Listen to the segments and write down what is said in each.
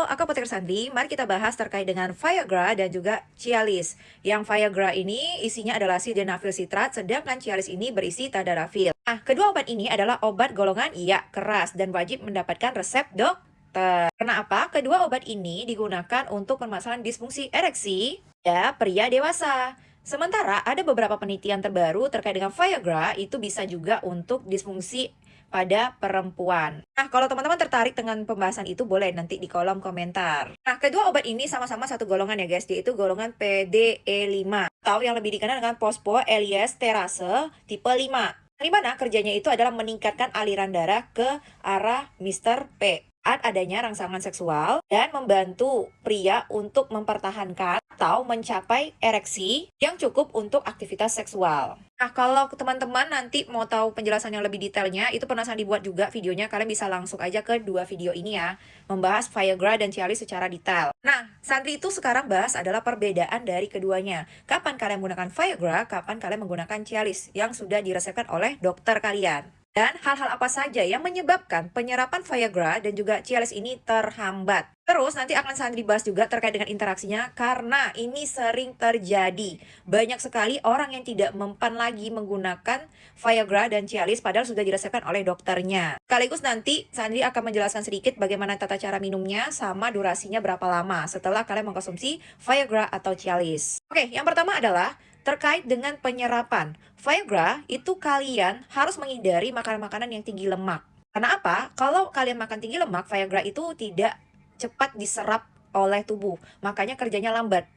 aku Apoteker Sandri. Mari kita bahas terkait dengan Viagra dan juga Cialis. Yang Viagra ini isinya adalah sildenafil sitrat, sedangkan Cialis ini berisi tadalafil. Nah, kedua obat ini adalah obat golongan iya keras dan wajib mendapatkan resep dokter. Kenapa? Kedua obat ini digunakan untuk permasalahan disfungsi ereksi pada pria dewasa. Sementara ada beberapa penelitian terbaru terkait dengan Viagra itu bisa juga untuk disfungsi pada perempuan. Nah, kalau teman-teman tertarik dengan pembahasan itu boleh nanti di kolom komentar. Nah, kedua obat ini sama-sama satu golongan ya guys, yaitu golongan PDE5 atau yang lebih dikenal dengan fosfoeliesterase tipe 5. Di mana kerjanya itu adalah meningkatkan aliran darah ke arah Mr. P saat adanya rangsangan seksual dan membantu pria untuk mempertahankan atau mencapai ereksi yang cukup untuk aktivitas seksual. Nah, kalau teman-teman nanti mau tahu penjelasan yang lebih detailnya, itu pernah saya dibuat juga videonya, kalian bisa langsung aja ke dua video ini ya, membahas Viagra dan Cialis secara detail. Nah, Sandri itu sekarang bahas adalah perbedaan dari keduanya. Kapan kalian menggunakan Viagra, kapan kalian menggunakan Cialis yang sudah diresepkan oleh dokter kalian. Dan hal-hal apa saja yang menyebabkan penyerapan Viagra dan juga Cialis ini terhambat. Terus nanti akan Sandri bahas juga terkait dengan interaksinya karena ini sering terjadi. Banyak sekali orang yang tidak mempan lagi menggunakan Viagra dan Cialis padahal sudah diresepkan oleh dokternya. Sekaligus nanti Sandri akan menjelaskan sedikit bagaimana tata cara minumnya sama durasinya berapa lama setelah kalian mengkonsumsi Viagra atau Cialis. Oke, yang pertama adalah terkait dengan penyerapan. Viagra itu kalian harus menghindari makanan-makanan yang tinggi lemak. Karena apa? Kalau kalian makan tinggi lemak, Viagra itu tidak cepat diserap oleh tubuh. Makanya kerjanya lambat.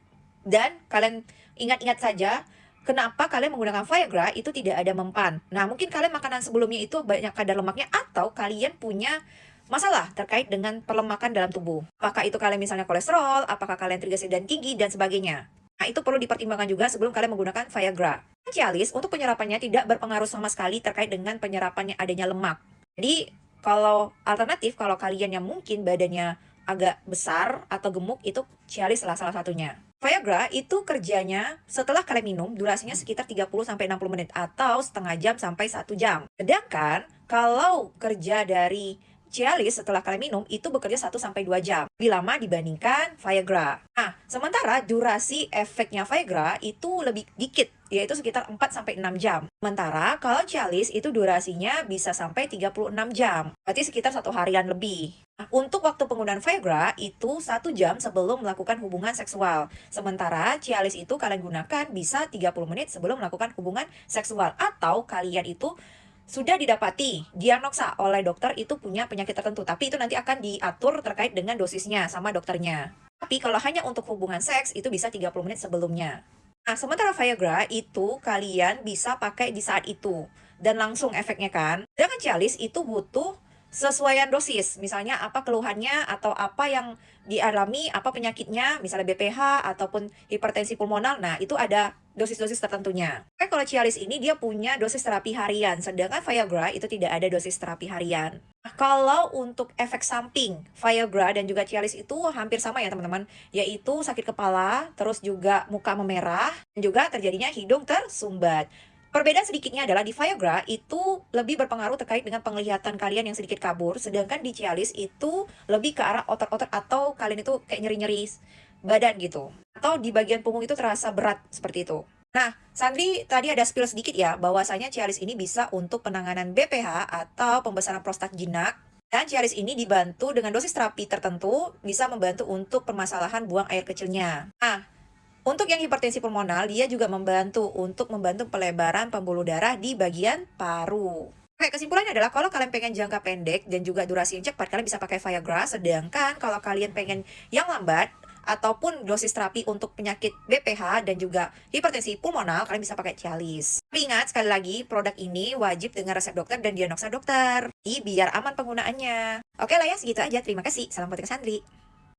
Dan kalian ingat-ingat saja, kenapa kalian menggunakan Viagra itu tidak ada mempan. Nah, mungkin kalian makanan sebelumnya itu banyak kadar lemaknya atau kalian punya masalah terkait dengan pelemakan dalam tubuh. Apakah itu kalian misalnya kolesterol, apakah kalian trigliserida tinggi, dan sebagainya. Nah, itu perlu dipertimbangkan juga sebelum kalian menggunakan Viagra. Cialis untuk penyerapannya tidak berpengaruh sama sekali terkait dengan penyerapannya adanya lemak. Jadi, kalau alternatif, kalau kalian yang mungkin badannya agak besar atau gemuk, itu Cialis lah salah satunya. Viagra itu kerjanya setelah kalian minum, durasinya sekitar 30-60 menit atau setengah jam sampai 1 jam. Sedangkan, kalau kerja dari Cialis setelah kalian minum itu bekerja 1-2 jam. Lebih lama dibandingkan Viagra. Nah, sementara durasi efeknya Viagra itu lebih dikit, yaitu sekitar 4-6 jam. Sementara kalau Cialis itu durasinya bisa sampai 36 jam. Berarti sekitar 1 harian lebih. Nah, untuk waktu penggunaan Viagra itu 1 jam sebelum melakukan hubungan seksual. Sementara Cialis itu kalian gunakan bisa 30 menit sebelum melakukan hubungan seksual. Atau kalian itu sudah didapati diagnosa oleh dokter itu punya penyakit tertentu, tapi itu nanti akan diatur terkait dengan dosisnya sama dokternya. Tapi kalau hanya untuk hubungan seks itu bisa 30 menit sebelumnya. Nah, sementara Viagra itu kalian bisa pakai di saat itu dan langsung efeknya kan. Sedangkan Cialis itu butuh sesuaian dosis, misalnya apa keluhannya atau apa yang dialami, apa penyakitnya, misalnya BPH ataupun hipertensi pulmonal. Nah, itu ada dosis-dosis tertentunya. Oke, kalau Cialis ini dia punya dosis terapi harian, sedangkan Viagra itu tidak ada dosis terapi harian. Nah, kalau untuk efek samping Viagra dan juga Cialis itu hampir sama ya teman-teman, yaitu sakit kepala, terus juga muka memerah, dan juga terjadinya hidung tersumbat. Perbedaan sedikitnya adalah di Viagra itu lebih berpengaruh terkait dengan penglihatan kalian yang sedikit kabur, sedangkan di Cialis itu lebih ke arah otot-otot atau kalian itu kayak nyeri-nyeri badan gitu. Atau di bagian punggung itu terasa berat seperti itu. Nah, Sandri tadi ada spill sedikit ya, bahwasanya Cialis ini bisa untuk penanganan BPH atau pembesaran prostat jinak. Dan Cialis ini dibantu dengan dosis terapi tertentu, bisa membantu untuk permasalahan buang air kecilnya. Nah, untuk yang hipertensi pulmonal, dia juga membantu untuk membantu pelebaran pembuluh darah di bagian paru. Oke, kesimpulannya adalah kalau kalian pengen jangka pendek dan juga durasi yang cepat, kalian bisa pakai Viagra. Sedangkan kalau kalian pengen yang lambat, ataupun dosis terapi untuk penyakit BPH dan juga hipertensi pulmonal, kalian bisa pakai Cialis. Tapi ingat, sekali lagi, produk ini wajib dengan resep dokter dan diagnosa dokter. Jadi, biar aman penggunaannya. Oke lah ya, segitu aja. Terima kasih. Salam Apoteker Sandri.